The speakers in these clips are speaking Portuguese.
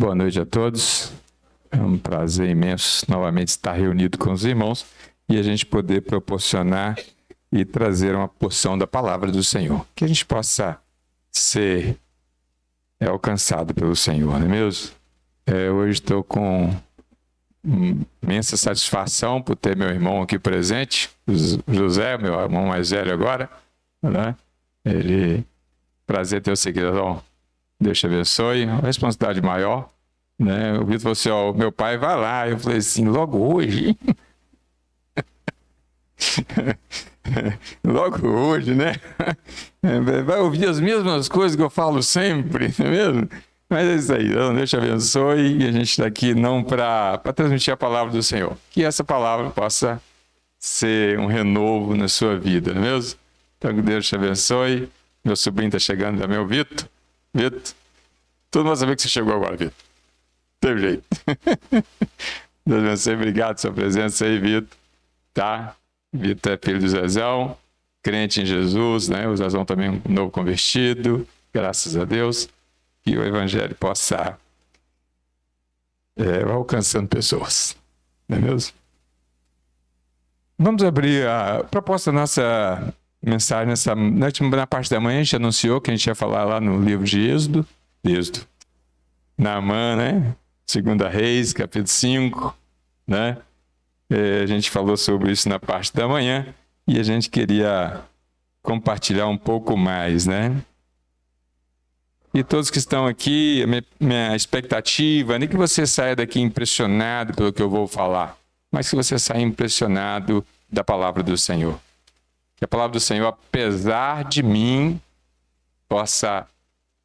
Boa noite a todos. É um prazer imenso novamente estar reunido com os irmãos e a gente poder proporcionar e trazer uma porção da palavra do Senhor. Que a gente possa ser alcançado pelo Senhor, não é mesmo? Hoje estou com imensa satisfação por ter meu irmão aqui presente, José, meu irmão mais velho agora, né? Prazer ter você aqui, irmão. Deus te abençoe. Uma responsabilidade maior, né? O Vitor falou assim, ó, meu pai vai lá. Eu falei assim, logo hoje? Logo hoje, né? Vai ouvir as mesmas coisas que eu falo sempre, não é mesmo? Mas é isso aí, Deus te abençoe. E a gente está aqui não para transmitir a palavra do Senhor. Que essa palavra possa ser um renovo na sua vida, não é mesmo? Então que Deus te abençoe. Meu sobrinho está chegando também, o Vitor. Vitor, todo mundo sabe que você chegou agora, Vitor. Teve jeito. Deus abençoe, obrigado pela sua presença aí, Vitor. Tá? Vitor é filho do Zezão, crente em Jesus, né? O Zezão também é um novo convertido, graças a Deus. Que o evangelho possa alcançando pessoas, não é mesmo? Vamos abrir a proposta da nossa mensagem na parte da manhã. A gente anunciou que a gente ia falar lá no livro de Êxodo, Naamã, né? 2 Reis, capítulo 5, né? A gente falou sobre isso na parte da manhã e a gente queria compartilhar um pouco mais, né? E todos que estão aqui, minha expectativa, nem que você saia daqui impressionado pelo que eu vou falar, mas que você saia impressionado da palavra do Senhor. Que a palavra do Senhor, apesar de mim, possa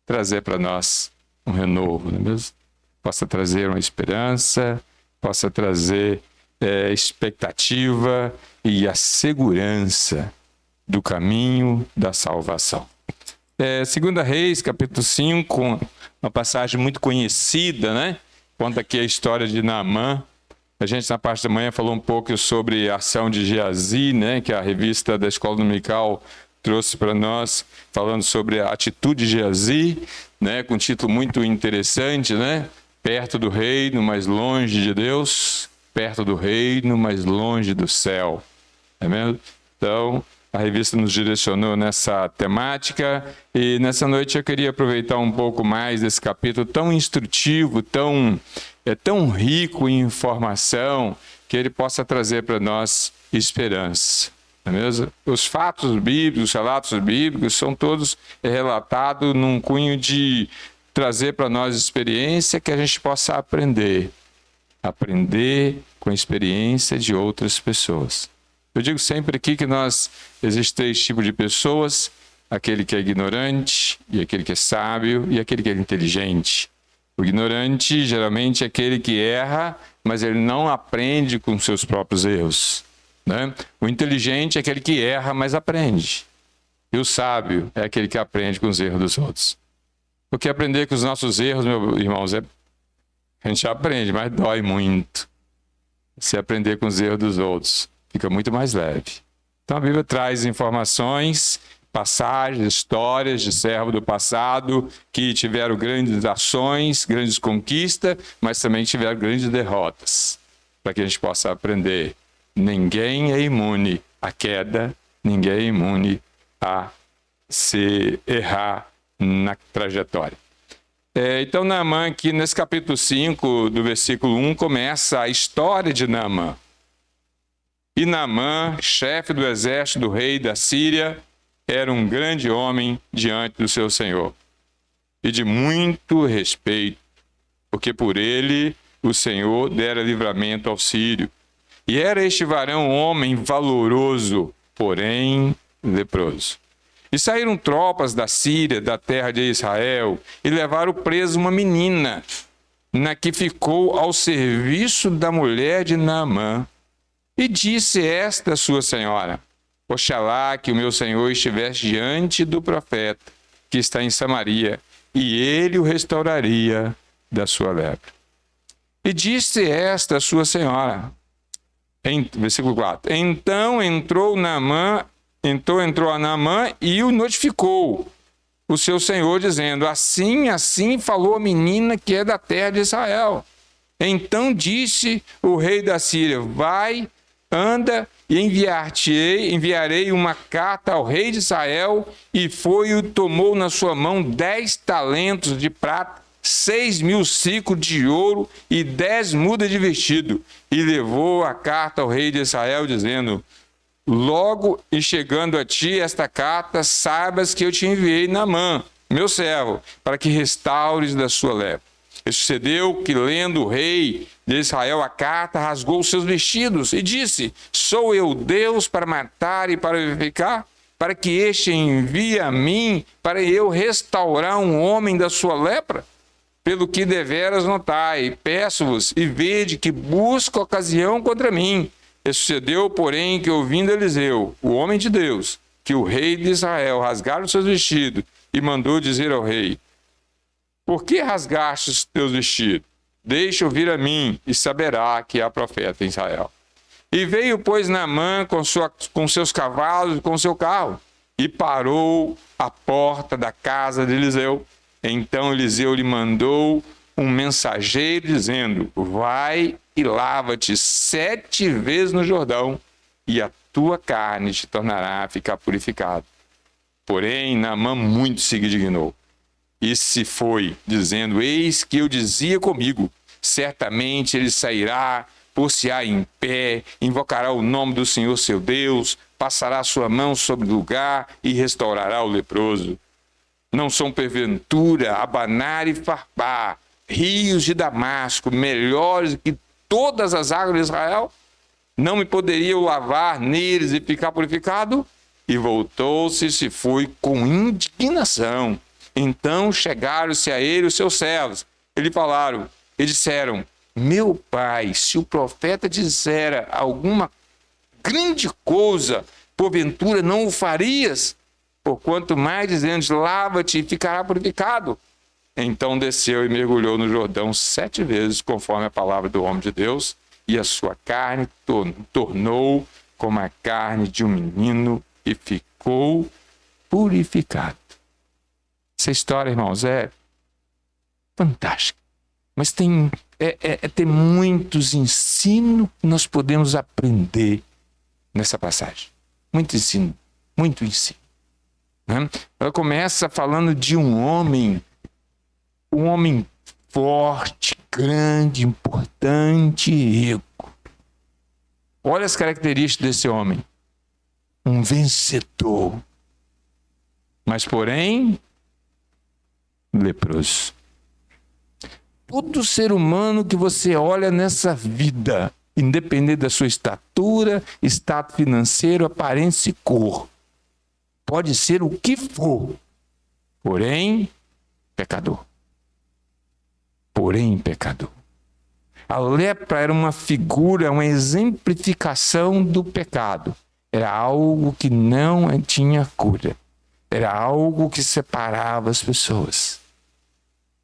trazer para nós um renovo, não é mesmo? Possa trazer uma esperança, possa trazer expectativa e a segurança do caminho da salvação. 2 Reis, capítulo 5, uma passagem muito conhecida, né? Conta aqui a história de Naamã. A gente, na parte da manhã, falou um pouco sobre a ação de Geazi, né? Que a revista da Escola Dominical trouxe para nós, falando sobre a atitude de Geazi, né? Com um título muito interessante, né? Perto do reino, mas longe de Deus. Perto do reino, mas longe do céu. É mesmo? Então, a revista nos direcionou nessa temática e nessa noite eu queria aproveitar um pouco mais desse capítulo tão instrutivo, tão rico em informação, que ele possa trazer para nós esperança. Não é mesmo? Os fatos bíblicos, os relatos bíblicos são todos relatados num cunho de trazer para nós experiência que a gente possa aprender com a experiência de outras pessoas. Eu digo sempre aqui que existem 3 tipos de pessoas: aquele que é ignorante, e aquele que é sábio, e aquele que é inteligente. O ignorante, geralmente, é aquele que erra, mas ele não aprende com seus próprios erros, né? O inteligente é aquele que erra, mas aprende. E o sábio é aquele que aprende com os erros dos outros. Porque aprender com os nossos erros, meus irmãos, a gente aprende, mas dói muito. Se aprender com os erros dos outros, fica muito mais leve. Então a Bíblia traz informações, passagens, histórias de servos do passado que tiveram grandes ações, grandes conquistas, mas também tiveram grandes derrotas, para que a gente possa aprender. Ninguém é imune à queda, ninguém é imune a se errar na trajetória. Então Naamã, aqui nesse capítulo 5, do versículo 1, começa a história de Naamã. E Naamã, chefe do exército do rei da Síria, era um grande homem diante do seu senhor, e de muito respeito, porque por ele o Senhor dera livramento ao sírio. E era este varão homem valoroso, porém leproso. E saíram tropas da Síria, da terra de Israel, e levaram preso uma menina, na que ficou ao serviço da mulher de Naamã. E disse esta sua senhora: oxalá que o meu senhor estivesse diante do profeta, que está em Samaria, e ele o restauraria da sua lepra. E disse esta sua senhora, versículo 4, então entrou a Naamã e o notificou: o seu senhor, dizendo: assim, assim falou a menina que é da terra de Israel. Então disse o rei da Síria: vai, anda, e enviarei uma carta ao rei de Israel. E foi e tomou na sua mão 10 talentos de prata, 6.000 siclos de ouro e 10 mudas de vestido, e levou a carta ao rei de Israel, dizendo: logo em chegando a ti esta carta, saibas que eu te enviei Naamã, meu servo, para que restaures da sua lepra. E sucedeu que, lendo o rei de Israel a carta, rasgou os seus vestidos e disse: sou eu Deus para matar e para vivificar? Para que este envie a mim, para eu restaurar um homem da sua lepra? Pelo que deveras notai, peço-vos, e vede que busco ocasião contra mim. E sucedeu, porém, que, ouvindo Eliseu, o homem de Deus, que o rei de Israel rasgara os seus vestidos, e mandou dizer ao rei: por que rasgaste os teus vestidos? Deixa ouvir a mim, e saberá que há profeta em Israel. E veio, pois, Naamã com seus cavalos e com seu carro, e parou à porta da casa de Eliseu. Então Eliseu lhe mandou um mensageiro, dizendo: vai e lava-te 7 vezes no Jordão, e a tua carne te tornará a ficar purificada. Porém, Naamã muito se indignou e se foi, dizendo: eis que eu dizia comigo, certamente ele sairá, pôr-se-á em pé, invocará o nome do Senhor seu Deus, passará a sua mão sobre o lugar e restaurará o leproso. Não são porventura Abanar e Farpar, rios de Damasco, melhores que todas as águas de Israel? Não me poderia eu lavar neles e ficar purificado? E voltou-se e se foi com indignação. Então chegaram-se a ele os seus servos, e lhe falaram, e disseram: meu pai, se o profeta dissera alguma grande coisa, porventura não o farias? Porquanto mais dizendo: lava-te e ficará purificado. Então desceu e mergulhou no Jordão 7 vezes, conforme a palavra do homem de Deus, e a sua carne tornou como a carne de um menino, e ficou purificado. Essa história, irmãos, é fantástica. Mas tem muitos ensinos que nós podemos aprender nessa passagem. Muito ensino, muito ensino. Né? Ela começa falando de um homem forte, grande, importante e rico. Olha as características desse homem. Um vencedor, mas porém leproso. Todo ser humano que você olha nessa vida, independente da sua estatura, status financeiro, aparência e cor, pode ser o que for, porém pecador. Porém pecador. A lepra era uma figura, uma exemplificação do pecado. Era algo que não tinha cura. Era algo que separava as pessoas.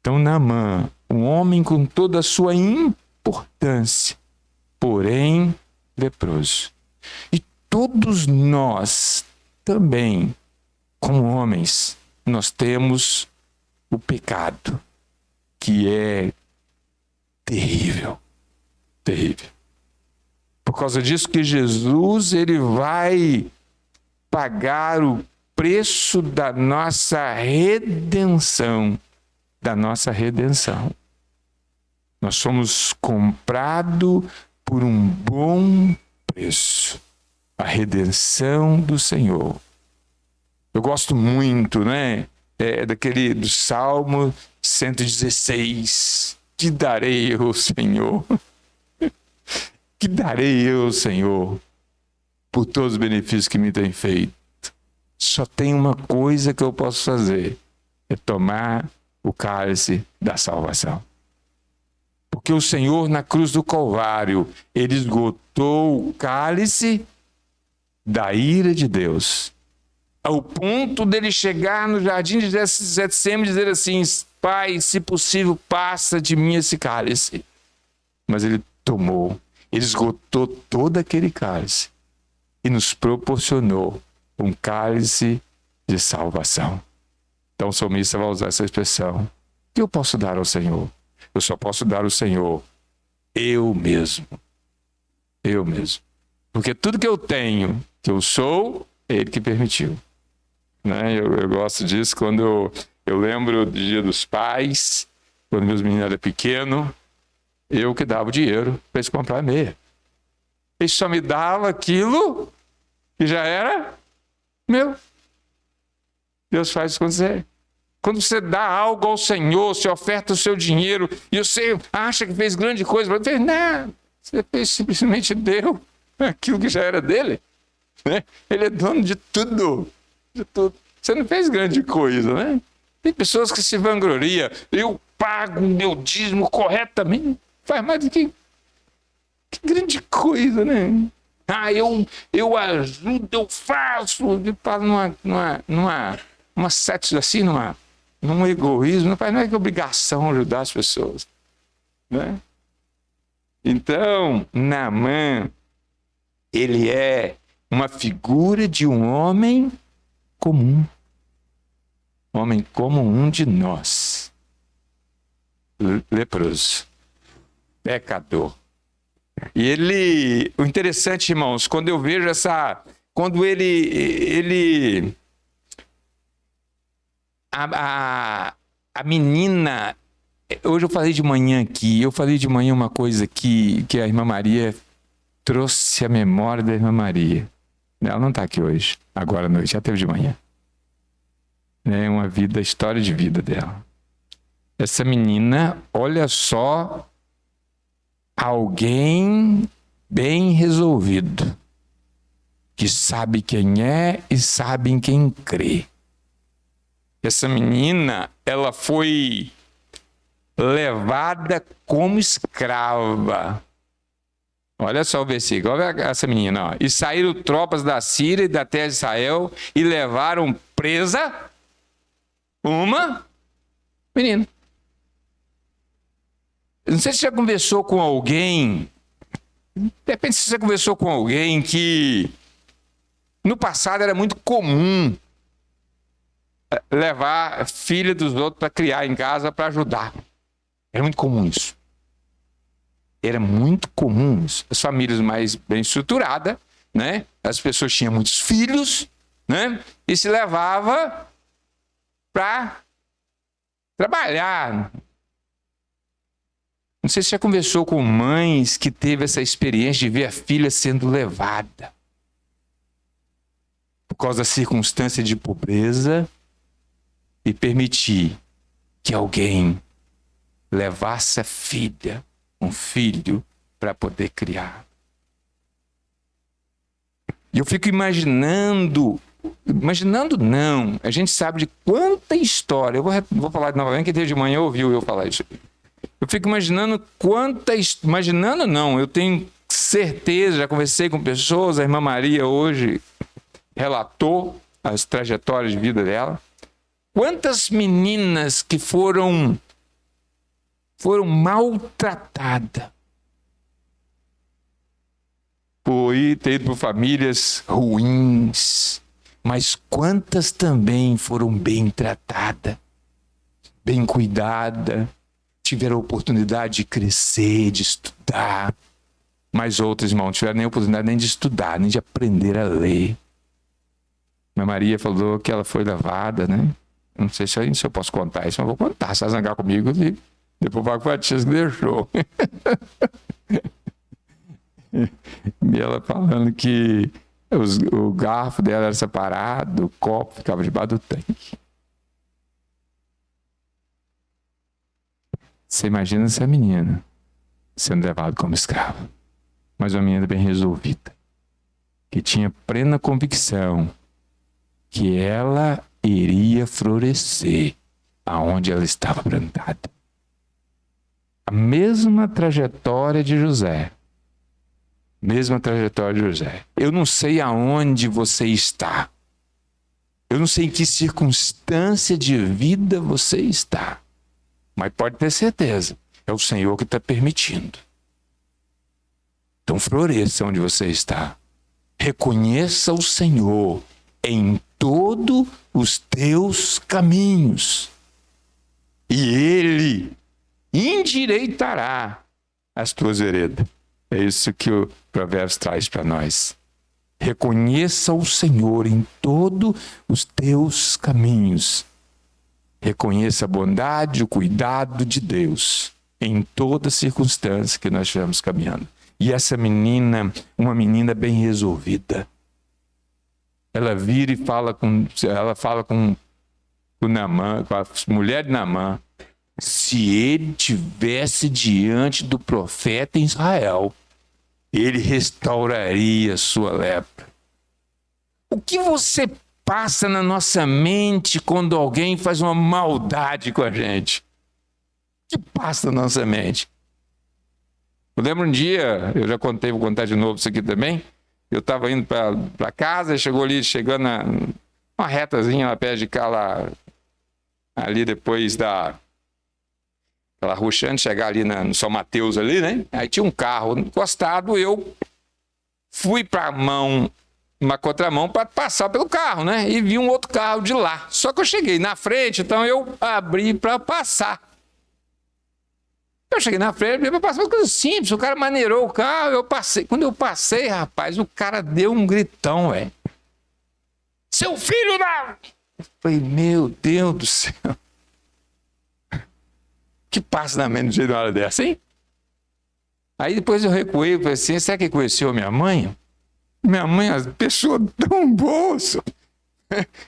Então Naamã, um homem com toda a sua importância, porém leproso. E todos nós também, como homens, nós temos o pecado, que é terrível, terrível. Por causa disso que Jesus, ele vai pagar o preço da nossa redenção, Nós somos comprados por um bom preço, a redenção do Senhor. Eu gosto muito, né? Do Salmo 116. Que darei eu, Senhor? Que darei eu, Senhor, por todos os benefícios que me tem feito? Só tem uma coisa que eu posso fazer, é tomar o cálice da salvação. Porque o Senhor, na cruz do Calvário, ele esgotou o cálice da ira de Deus, ao ponto dele chegar no jardim de Getsêmani e dizer assim: Pai, se possível, passa de mim esse cálice. Mas ele tomou, ele esgotou todo aquele cálice e nos proporcionou um cálice de salvação. Então o salmista vai usar essa expressão. O que eu posso dar ao Senhor? Eu só posso dar ao Senhor eu mesmo. Eu mesmo. Porque tudo que eu tenho, que eu sou, é Ele que permitiu. Né? Eu gosto disso quando eu lembro do Dia dos Pais, quando meus meninos eram pequenos, eu que dava o dinheiro para eles comprar meia. Eles só me davam aquilo que já era meu. Deus faz acontecer. Quando você dá algo ao Senhor, você oferta o seu dinheiro e você acha que fez grande coisa, você não, você fez, simplesmente deu aquilo que já era dele. Né? Ele é dono de tudo. De tudo. Você não fez grande coisa, né? Tem pessoas que se vangloriam. Eu pago o meu dízimo corretamente. Faz mais do que grande coisa, né? Eu ajudo, eu faço. Numa sete assim, num egoísmo. Não é que obrigação ajudar as pessoas. Né? Então, Naamã, ele é uma figura de um homem comum. Homem como um de nós. Leproso. Pecador. E o interessante, irmãos, quando eu vejo quando a menina, hoje eu falei de manhã uma coisa que a irmã Maria trouxe a memória da irmã Maria. Ela não está aqui hoje, agora à noite, já teve de manhã. É uma história de vida dela. Essa menina, olha só, alguém bem resolvido, que sabe quem é e sabe em quem crê. Essa menina, ela foi levada como escrava. Olha só o versículo, olha essa menina. Ó. E saíram tropas da Síria e da terra de Israel e levaram presa uma menina. Não sei se você já conversou com alguém, de repente você conversou com alguém que no passado era muito comum levar filha dos outros para criar em casa para ajudar. Era muito comum isso. Era muito comum isso. As famílias mais bem estruturadas, né? As pessoas tinham muitos filhos, né? E se levava para trabalhar. Não sei se você já conversou com mães que teve essa experiência de ver a filha sendo levada por causa da circunstância de pobreza e permitir que alguém levasse a filha, um filho, para poder criar. E eu fico imaginando não, a gente sabe de quanta história, eu vou falar novamente, que desde de manhã ouviu eu falar isso. Eu fico imaginando eu tenho certeza, já conversei com pessoas, a irmã Maria hoje relatou as trajetórias de vida dela. Quantas meninas que foram maltratadas por ter ido por famílias ruins, mas quantas também foram bem tratadas, bem cuidadas, tiveram a oportunidade de crescer, de estudar, mas outras, irmãos, não tiveram nem a oportunidade nem de estudar, nem de aprender a ler. A Maria falou que ela foi levada, né? Não sei se eu posso contar isso, mas vou contar. Se vai zangar comigo, depois vai com a tia que deixou. E ela falando que o garfo dela era separado, o copo ficava debaixo do tanque. Você imagina essa menina sendo levada como escrava, mas uma menina bem resolvida, que tinha plena convicção que ela iria florescer aonde ela estava plantada. A mesma trajetória de José. Eu não sei aonde você está. Eu não sei em que circunstância de vida você está. Mas pode ter certeza, é o Senhor que está permitindo. Então floresça onde você está. Reconheça o Senhor em todos os teus caminhos, e Ele endireitará as tuas veredas. É isso que o Provérbios traz para nós. Reconheça o Senhor em todos os teus caminhos. Reconheça a bondade, o cuidado de Deus em toda circunstância que nós estivermos caminhando. E essa menina, uma menina bem resolvida, ela vira e fala com Naamã, com a mulher de Naamã: se ele tivesse diante do profeta em Israel, ele restauraria sua lepra. O que você passa na nossa mente quando alguém faz uma maldade com a gente? O que passa na nossa mente? Eu lembro um dia, eu já contei, vou contar de novo isso aqui também. Eu estava indo para casa, chegando uma retazinha lá perto de cá, ali depois da rushando, chegar ali no São Mateus ali, né? Aí tinha um carro encostado, eu fui para uma contramão para passar pelo carro, né? E vi um outro carro de lá. Só que eu cheguei na frente, então eu abri para passar. Eu cheguei na frente, abri para passar, uma coisa simples, o cara maneirou o carro, eu passei. Quando eu passei, rapaz, o cara deu um gritão, velho. Seu filho da... Eu falei, meu Deus do céu. Que passa na mente de uma hora dessa, hein? Aí depois eu recuei e falei assim: será que conheceu minha mãe? Minha mãe, as pessoas tão boas.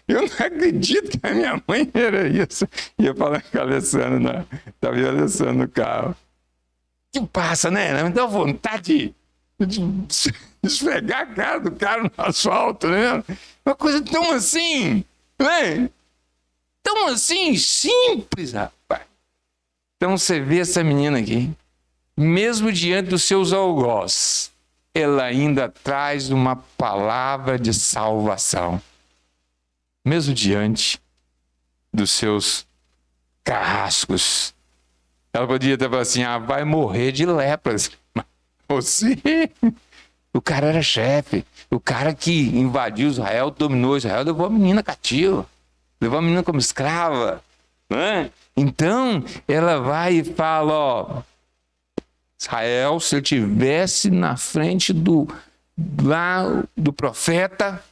Eu não acredito que a minha mãe era isso. E eu falando com a Alessandra, estava eu Alessandra no carro. Que passa, né? Me dá vontade de esfregar a cara do cara no asfalto, né? Uma coisa tão assim, né? Tão assim, simples, rapaz. Então você vê essa menina aqui, mesmo diante dos seus algozes, ela ainda traz uma palavra de salvação. Mesmo diante dos seus carrascos. Ela podia ter falado assim: vai morrer de lepra. Mas você, o cara era chefe, o cara que invadiu Israel, dominou Israel, levou a menina cativa, levou a menina como escrava, né? Então, ela vai e fala: Israel, se ele estivesse na frente do profeta,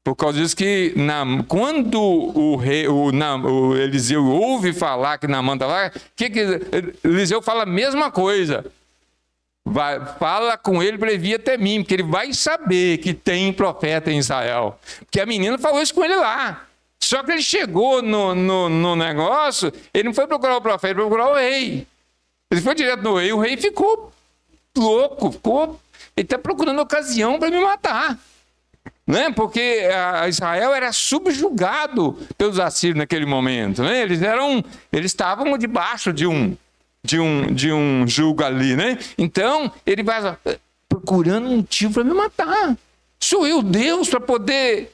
por causa disso que quando o Eliseu ouve falar que Naamã está lá, que Eliseu fala a mesma coisa. Fala com ele para ele vir até mim, porque ele vai saber que tem profeta em Israel. Porque a menina falou isso com ele lá. Só que ele chegou no negócio, ele não foi procurar o profeta, ele foi procurar o rei. Ele foi direto no rei, o rei ficou louco, ele está procurando ocasião para me matar. Né? Porque Israel era subjugado pelos assírios naquele momento. Né? Eles estavam debaixo de um jugo ali. Né? Então, ele vai procurando um motivo para me matar. Sou eu Deus para poder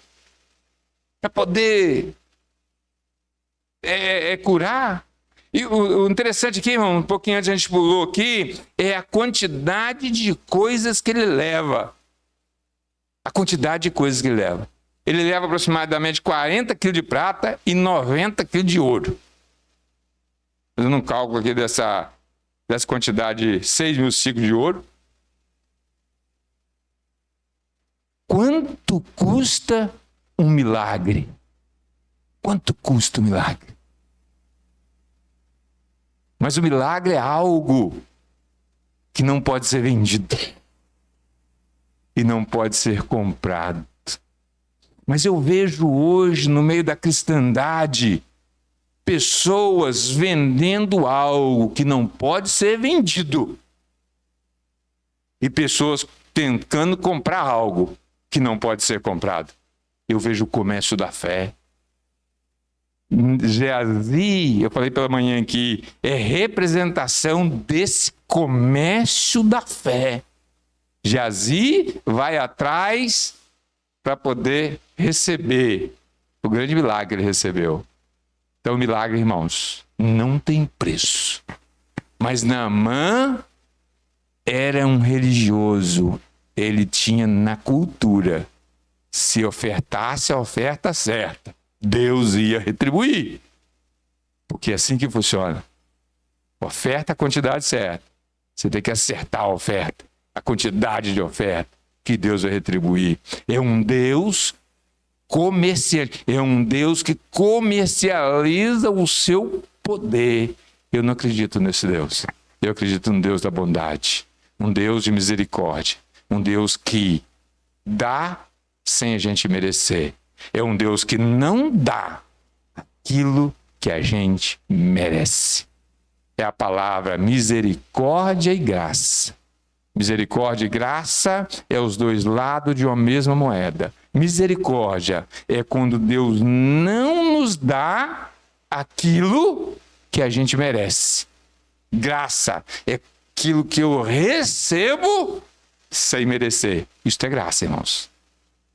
curar. E o interessante aqui, irmão, um pouquinho antes a gente pulou aqui, é a quantidade de coisas que ele leva. A quantidade de coisas que ele leva. Ele leva aproximadamente 40 quilos de prata e 90 quilos de ouro. Fazendo um cálculo aqui dessa quantidade de 6.000 ciclos de ouro. Quanto custa um milagre? Quanto custa um milagre? Mas o milagre é algo que não pode ser vendido e não pode ser comprado. Mas eu vejo hoje, no meio da cristandade, pessoas vendendo algo que não pode ser vendido e pessoas tentando comprar algo que não pode ser comprado. Eu vejo o comércio da fé. Geazi, eu falei pela manhã aqui, é representação desse comércio da fé. Geazi vai atrás para poder receber o grande milagre que ele recebeu. Então, o milagre, irmãos, não tem preço. Mas Naamã era um religioso. Ele tinha na cultura se ofertasse a oferta certa, Deus ia retribuir. Porque é assim que funciona. Oferta a quantidade certa. Você tem que acertar a oferta, a quantidade de oferta, que Deus vai retribuir. É um Deus é um Deus que comercializa o seu poder. Eu não acredito nesse Deus. Eu acredito no Deus da bondade, um Deus de misericórdia, um Deus que dá sem a gente merecer. É um Deus que não dá aquilo que a gente merece. É a palavra misericórdia e graça. Misericórdia e graça é os dois lados de uma mesma moeda. Misericórdia é quando Deus não nos dá aquilo que a gente merece. Graça é aquilo que eu recebo sem merecer. Isso é graça, irmãos.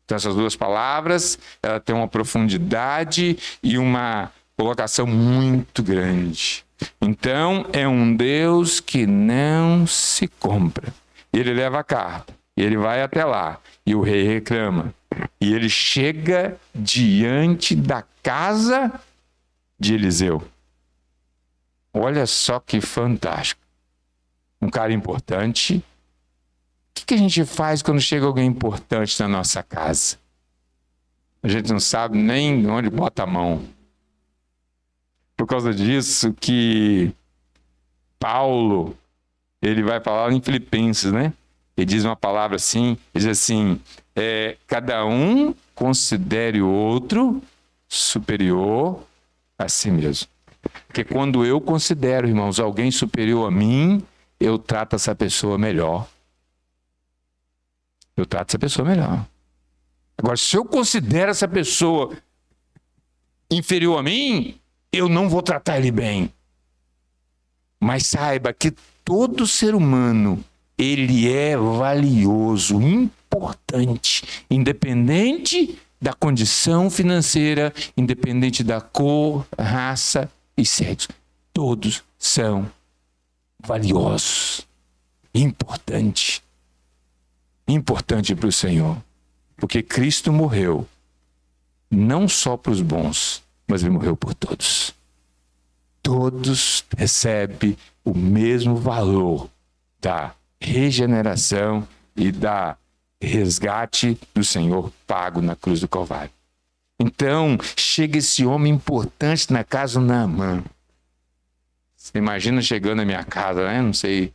Então, essas duas palavras, ela tem uma profundidade e uma colocação muito grande. Então, é um Deus que não se compra. Ele leva a carta, e ele vai até lá, e o rei reclama. E ele chega diante da casa de Eliseu. Olha só que fantástico. Um cara importante. O que a gente faz quando chega alguém importante na nossa casa? A gente não sabe nem onde bota a mão. Por causa disso que Paulo, ele vai falar em Filipenses, né? Ele diz uma palavra assim, diz assim, cada um considere o outro superior a si mesmo. Porque quando eu considero, irmãos, alguém superior a mim, eu trato essa pessoa melhor. Eu trato essa pessoa melhor. Agora, se eu considero essa pessoa inferior a mim, eu não vou tratar ele bem. Mas saiba que todo ser humano, ele é valioso, importante, independente da condição financeira, independente da cor, raça e sexo. Todos são valiosos, importante para o Senhor. Porque Cristo morreu não só para os bons, mas ele morreu por todos. Todos recebem o mesmo valor da regeneração e da resgate do Senhor pago na cruz do Calvário. Então, chega esse homem importante na casa do Naamã. Você imagina chegando na minha casa, né? Não sei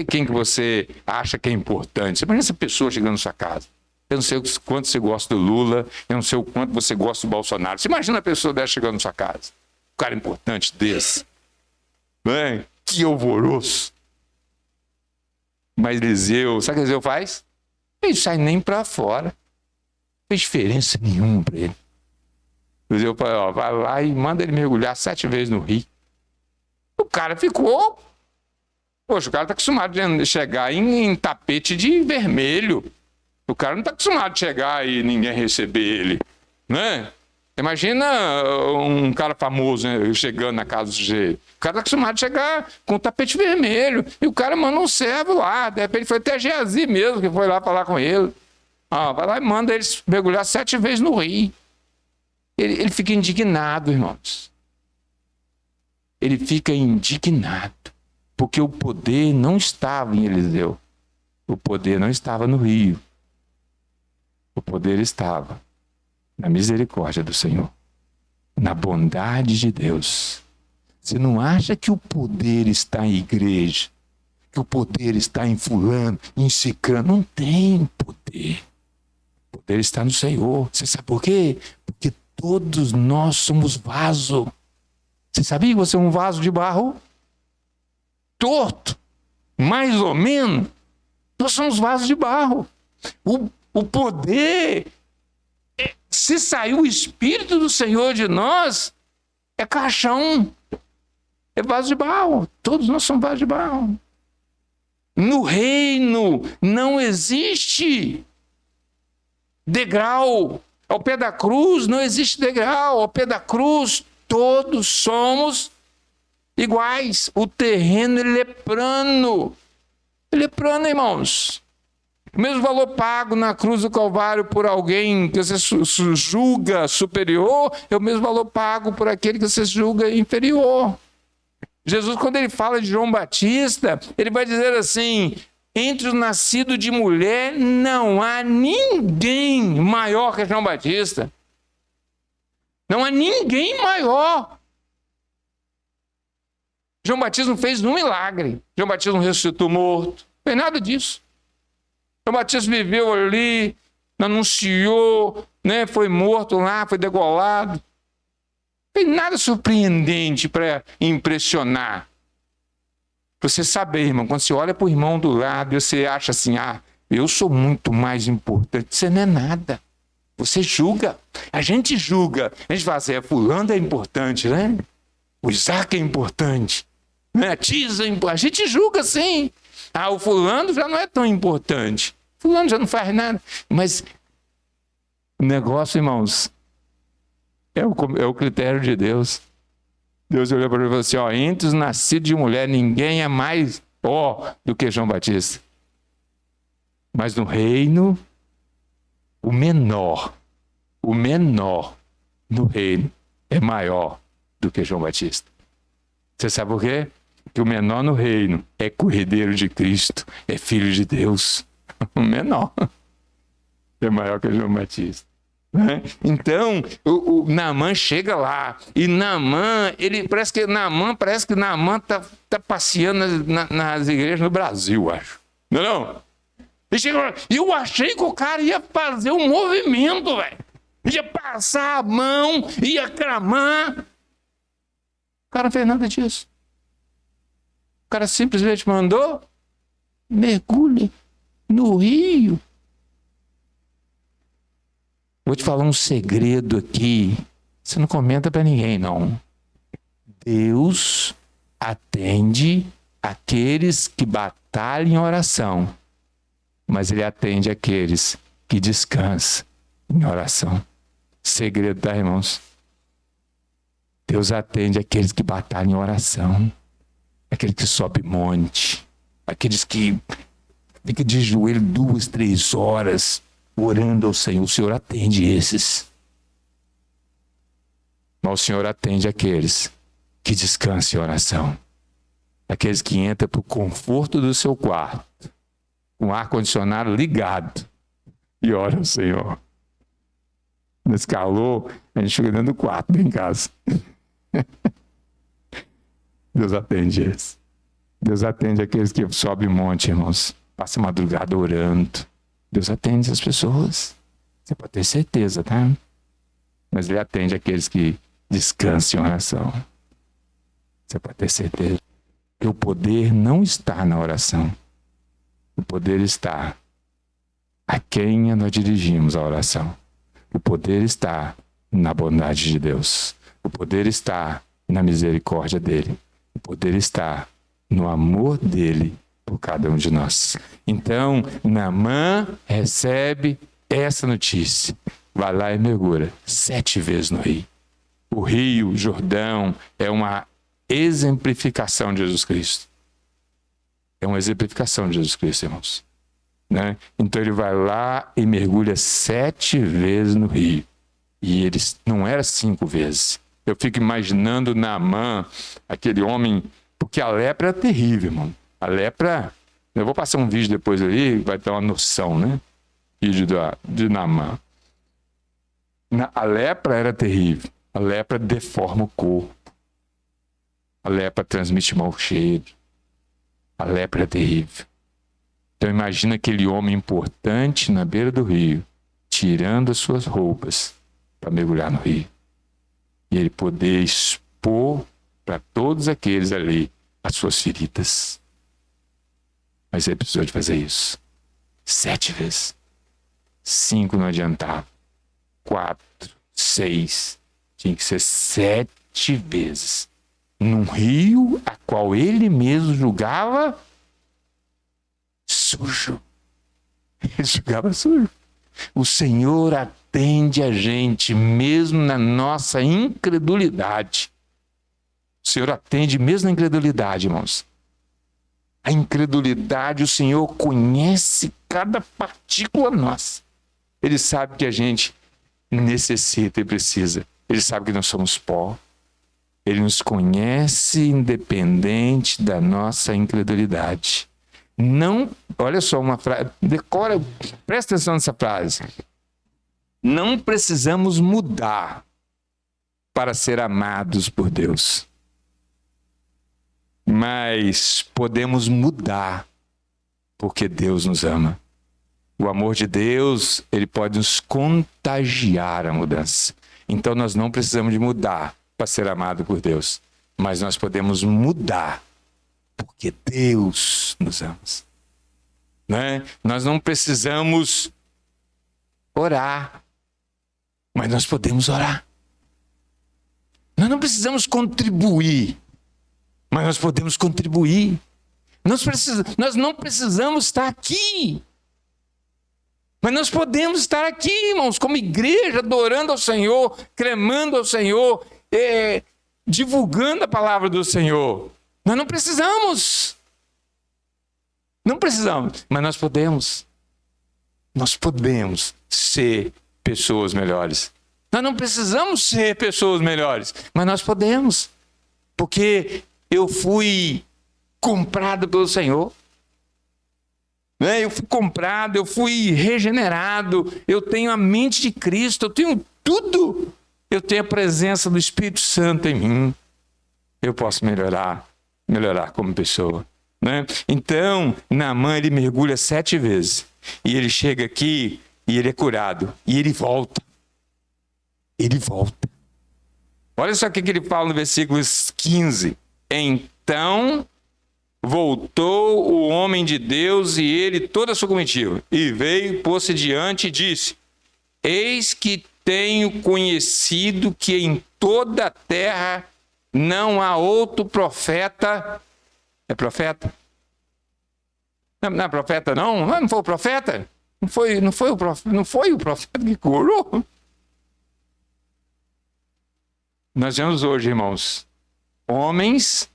quem que você acha que é importante. Você imagina essa pessoa chegando na sua casa. Eu não sei o quanto você gosta do Lula, eu não sei o quanto você gosta do Bolsonaro. Você imagina a pessoa dessa chegando na sua casa. Um cara importante desse. Né? Que alvoroço. Mas Eliseu, sabe o que Eliseu faz? Ele sai nem para fora. Não fez diferença nenhuma para ele. Eliseu fala, vai lá e manda ele mergulhar 7 vezes no rio. O cara ficou... Poxa, o cara está acostumado a chegar em tapete de vermelho. O cara não está acostumado a chegar e ninguém receber ele, né? Imagina um cara famoso, né, chegando na casa do sujeito. O cara está acostumado a chegar com o tapete vermelho. E o cara manda um servo lá. De repente foi até Geazi mesmo que foi lá falar com ele. Vai lá e manda eles mergulhar 7 vezes no rio. Ele fica indignado, irmãos. Ele fica indignado. Porque o poder não estava em Eliseu. O poder não estava no rio. O poder estava na misericórdia do Senhor, na bondade de Deus. Você não acha que o poder está em igreja, que o poder está em fulano, em ciclano? Não tem poder. O poder está no Senhor. Você sabe por quê? Porque todos nós somos vaso. Você sabia que você é um vaso de barro? Torto, mais ou menos. Nós somos vasos de barro. O poder, se sair o Espírito do Senhor de nós, é caixão, é vaso de barro. Todos nós somos vasos de barro. No reino não existe degrau. Ao pé da cruz não existe degrau. Ao pé da cruz todos somos iguais. O terreno ele é plano. Ele é plano, irmãos. O mesmo valor pago na cruz do Calvário por alguém que você julga superior é o mesmo valor pago por aquele que você julga inferior. Jesus, quando ele fala de João Batista, ele vai dizer assim: entre os nascidos de mulher não há ninguém maior que João Batista. Não há ninguém maior. João Batista não fez um milagre. João Batista não ressuscitou morto. Não fez nada disso. João Batista viveu ali, anunciou, né, foi morto lá, foi degolado. Não fez nada surpreendente para impressionar. Você sabe, irmão, quando você olha para o irmão do lado e você acha assim, eu sou muito mais importante. Você não é nada. Você julga. A gente julga. A gente fala assim, fulano é importante, né? O Isaac é importante. Né? A Tisa é importante. A gente julga sim. O fulano já não é tão importante. Fulano já não faz nada. Mas o negócio, irmãos, é o critério de Deus. Deus olhou para ele e falou assim, entre os nascidos de mulher, ninguém é mais do que João Batista. Mas no reino, o menor no reino é maior do que João Batista. Você sabe por quê? Porque o menor no reino é cordeiro de Cristo, é filho de Deus. O menor é maior que João Batista. Né? Então, o Naamã chega lá, e Naamã parece que Naamã tá passeando nas igrejas no Brasil, acho. Não é não? Ele chega lá, eu achei que o cara ia fazer um movimento, velho. Ia passar a mão, ia clamar. O cara não fez nada disso. O cara simplesmente mandou, mergulhe no rio. Vou te falar um segredo aqui. Você não comenta para ninguém, não. Deus atende aqueles que batalham em oração, mas Ele atende aqueles que descansam em oração. Segredo, tá, irmãos? Deus atende aqueles que batalham em oração, aqueles que sobem monte, aqueles que ficam de joelho 2, 3 horas orando ao Senhor. O Senhor atende esses. Mas o Senhor atende aqueles que descansam em oração, aqueles que entram para o conforto do seu quarto, com o ar-condicionado ligado, e oram ao Senhor. Nesse calor, a gente fica dentro do quarto, em casa. Deus atende esse. Deus atende aqueles que sobem monte, irmãos. Passa a madrugada orando. Deus atende as pessoas. Você pode ter certeza, tá? Mas Ele atende aqueles que descansam em oração. Você pode ter certeza. Que o poder não está na oração. O poder está a quem nós dirigimos a oração. O poder está na bondade de Deus. O poder está na misericórdia dEle. O poder está no amor dEle por cada um de nós. Então, Naamã recebe essa notícia. Vai lá e mergulha 7 vezes no rio. O rio Jordão é uma exemplificação de Jesus Cristo. É uma exemplificação de Jesus Cristo, irmãos. Né? Então ele vai lá e mergulha 7 vezes no rio. E ele não era 5 vezes. Eu fico imaginando Naamã, aquele homem, porque a lepra é terrível, irmão. A lepra, eu vou passar um vídeo depois ali, vai dar uma noção, né? Vídeo de Naamã. A lepra era terrível. A lepra deforma o corpo. A lepra transmite mau cheiro. A lepra é terrível. Então imagina aquele homem importante na beira do rio, tirando as suas roupas para mergulhar no rio. E ele poder expor para todos aqueles ali as suas feridas. Mas ele precisou de fazer isso 7 vezes. 5 não adiantava. 4, 6. Tinha que ser 7 vezes. Num rio a qual ele mesmo julgava sujo. Ele julgava sujo. O Senhor atende a gente mesmo na nossa incredulidade. O Senhor atende mesmo na incredulidade, irmãos. A incredulidade, o Senhor conhece cada partícula nossa. Ele sabe que a gente necessita e precisa. Ele sabe que nós somos pó. Ele nos conhece independente da nossa incredulidade. Não, olha só uma frase, decora, presta atenção nessa frase. Não precisamos mudar para ser amados por Deus. Mas podemos mudar porque Deus nos ama. O amor de Deus, ele pode nos contagiar a mudança. Então nós não precisamos de mudar para ser amado por Deus, mas nós podemos mudar porque Deus nos ama. Né? Nós não precisamos orar, mas nós podemos orar. Nós não precisamos contribuir, mas nós podemos contribuir. Nós não precisamos estar aqui, mas nós podemos estar aqui, irmãos, como igreja, adorando ao Senhor, clamando ao Senhor, divulgando a palavra do Senhor. Nós não precisamos. Não precisamos, mas nós podemos. Nós podemos ser pessoas melhores. Nós não precisamos ser pessoas melhores, mas nós podemos. Porque eu fui comprado pelo Senhor. Né? Eu fui comprado, eu fui regenerado, eu tenho a mente de Cristo, eu tenho tudo. Eu tenho a presença do Espírito Santo em mim. Eu posso melhorar como pessoa. Né? Então, Naamã, ele mergulha 7 vezes. E ele chega aqui e ele é curado. E ele volta. Ele volta. Olha só o que ele fala no versículo 15. Então voltou o homem de Deus e ele toda a sua comitiva. E veio, pôs-se diante e disse: eis que tenho conhecido que em toda a terra não há outro profeta. É profeta? Não é profeta, não? Não foi o profeta? Não foi o profeta que curou? Nós vemos hoje, irmãos, homens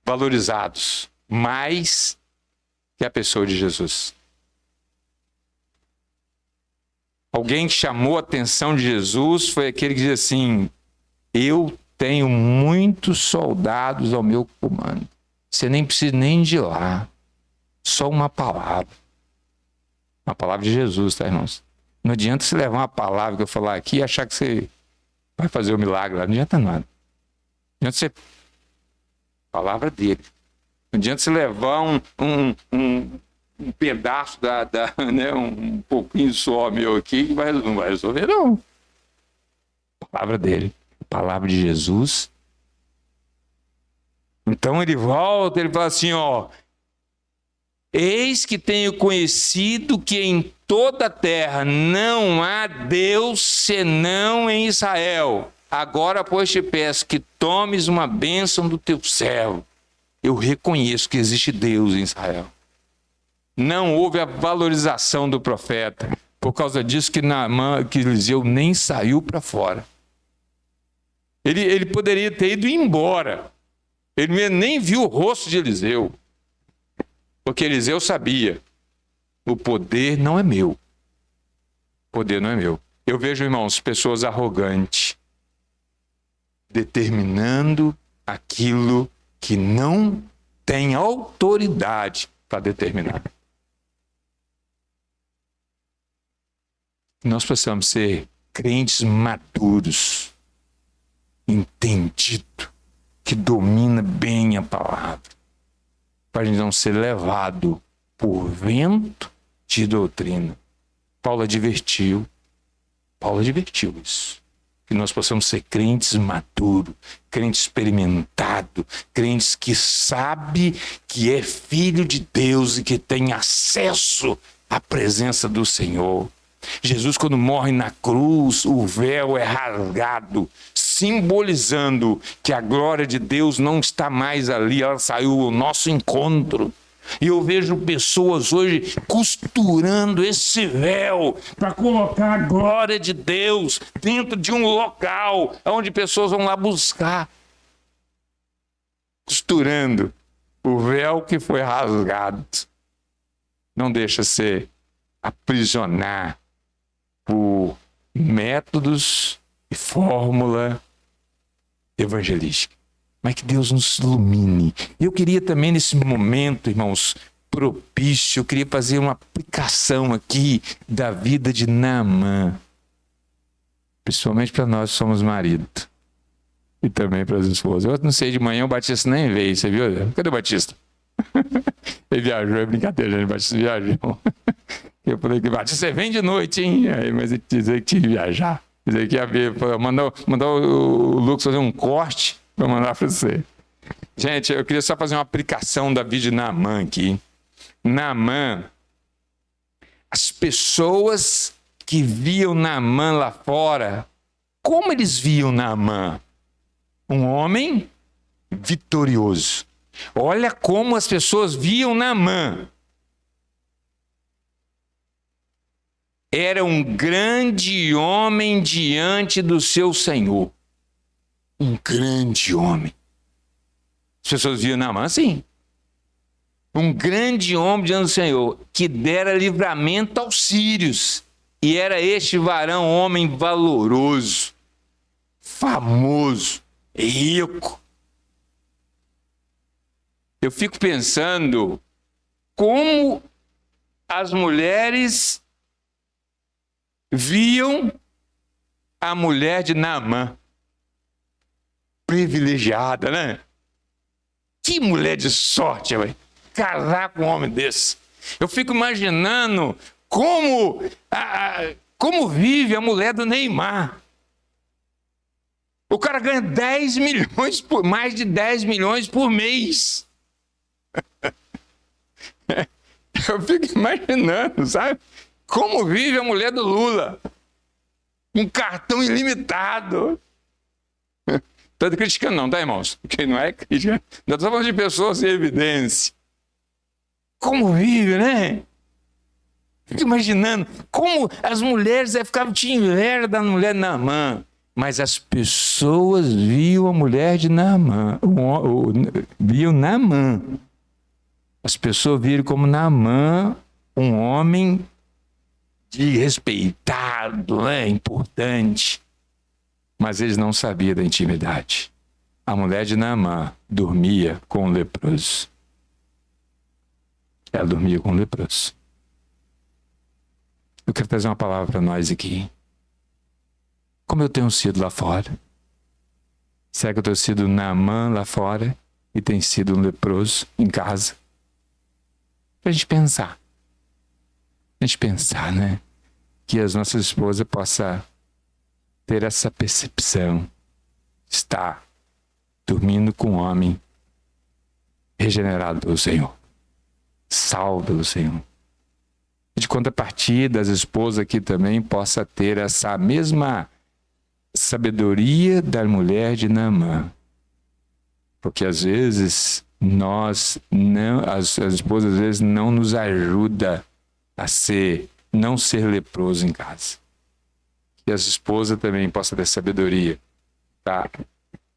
valorizados mais que a pessoa de Jesus. Alguém que chamou a atenção de Jesus foi aquele que diz assim: eu tenho muitos soldados ao meu comando. Você nem precisa nem de ir lá. Só uma palavra. Uma palavra de Jesus, tá, irmãos? Não adianta você levar uma palavra que eu falar aqui e achar que você vai fazer o milagre lá. Não adianta nada. Não adianta você... Palavra dele. Não adianta você levar um pedaço né, um pouquinho só meu aqui que não vai resolver, não. Palavra dele. Palavra de Jesus. Então ele volta, ele fala assim, ó: eis que tenho conhecido que em toda a terra não há Deus senão em Israel. Agora, pois, te peço que tomes uma bênção do teu servo. Eu reconheço que existe Deus em Israel. Não houve a valorização do profeta. Por causa disso que Eliseu nem saiu para fora. Ele poderia ter ido embora. Ele nem viu o rosto de Eliseu. Porque Eliseu sabia: o poder não é meu. O poder não é meu. Eu vejo, irmãos, pessoas arrogantes, determinando aquilo que não tem autoridade para determinar. Nós precisamos ser crentes maduros, entendido, que domina bem a palavra, para a gente não ser levado por vento de doutrina. Paulo advertiu isso. Que nós possamos ser crentes maduros, crentes experimentados, crentes que sabem que é filho de Deus e que tem acesso à presença do Senhor. Jesus, quando morre na cruz, o véu é rasgado, simbolizando que a glória de Deus não está mais ali, ela saiu ao nosso encontro. E eu vejo pessoas hoje costurando esse véu para colocar a glória de Deus dentro de um local onde pessoas vão lá buscar. Costurando. o véu que foi rasgado. Não deixa ser aprisionar por métodos e fórmula evangelística. Mas que Deus nos ilumine. Eu queria também, nesse momento, irmãos, propício, eu queria fazer uma aplicação aqui da vida de Naamã. Principalmente para nós que somos marido. E também para as esposas. Eu não sei, de manhã o Batista nem veio, você viu? Cadê o Batista? Ele viajou, é brincadeira, gente, o Batista viajou. Eu falei que Batista, você vem de noite, hein? Aí, mas ele dizia que tinha que viajar. Dizia que ia ver, mandou o Lucas fazer um corte para mandar para você. Gente, eu queria só fazer uma aplicação da vida de Naamã aqui. Naamã, as pessoas que viam Naamã lá fora, como eles viam Naamã? Um homem vitorioso. Olha como as pessoas viam Naamã. Era um grande homem diante do seu Senhor. Um grande homem. As pessoas viam Naamã assim. Um grande homem diante do Senhor, que dera livramento aos sírios. E era este varão homem valoroso, famoso, rico. Eu fico pensando como as mulheres viam a mulher de Naamã. Privilegiada, né? Que mulher de sorte, velho. Casar com um homem desse. Eu fico imaginando como vive a mulher do Neymar. O cara ganha 10 milhões, mais de 10 milhões por mês. Eu fico imaginando, sabe? Como vive a mulher do Lula. Um cartão ilimitado. Estou criticando não, tá, irmãos? Porque não é crítica. Nós estamos falando de pessoas em evidência. Como vive, né? Fico imaginando como as mulheres ficavam de inveja da mulher de Naamã. Mas as pessoas viam a mulher de Naamã. Viam Naamã. As pessoas viram como Naamã um homem respeitado, né? Importante. Mas eles não sabiam da intimidade. A mulher de Naamã dormia com o leproso. Ela dormia com o leproso. Eu quero trazer uma palavra para nós aqui. Como eu tenho sido lá fora? Será que eu tenho sido Naamã lá fora e tenho sido um leproso em casa? Para a gente pensar. A gente pensar, né? Que as nossas esposas possam ter essa percepção. Estar dormindo com um homem regenerado pelo Senhor. Salvo pelo Senhor. De contrapartida, as esposas aqui também possam ter essa mesma sabedoria da mulher de Naamã. Porque às vezes as esposas às vezes não nos ajudam a não ser leproso em casa. Que as esposas também possam ter sabedoria, tá?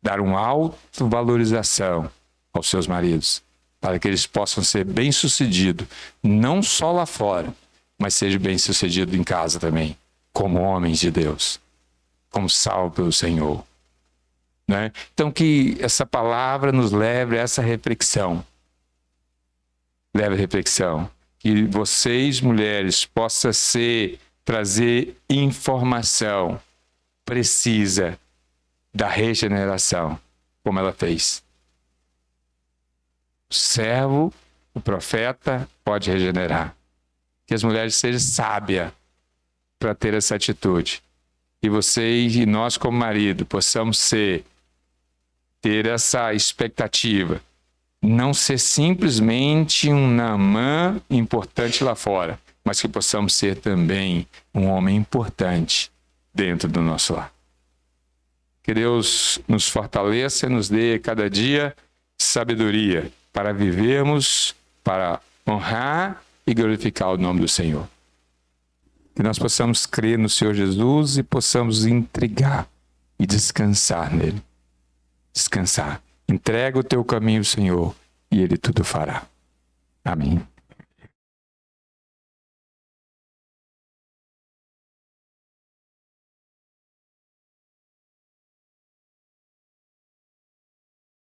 Dar uma autovalorização aos seus maridos, para que eles possam ser bem-sucedidos, não só lá fora, mas sejam bem-sucedidos em casa também, como homens de Deus, como salvo pelo Senhor. Né? Então que essa palavra nos leve a essa reflexão. Leve a reflexão. Que vocês, mulheres, possam trazer informação precisa da regeneração, como ela fez. O servo, o profeta, pode regenerar. Que as mulheres sejam sábias para ter essa atitude. E vocês e nós, como marido, possamos ter essa expectativa. Não ser simplesmente um Naamã importante lá fora, mas que possamos ser também um homem importante dentro do nosso lar. Que Deus nos fortaleça e nos dê cada dia sabedoria para vivermos, para honrar e glorificar o nome do Senhor. Que nós possamos crer no Senhor Jesus e possamos entregar e descansar nele. Descansar. Entrega o teu caminho, Senhor, e Ele tudo fará. Amém.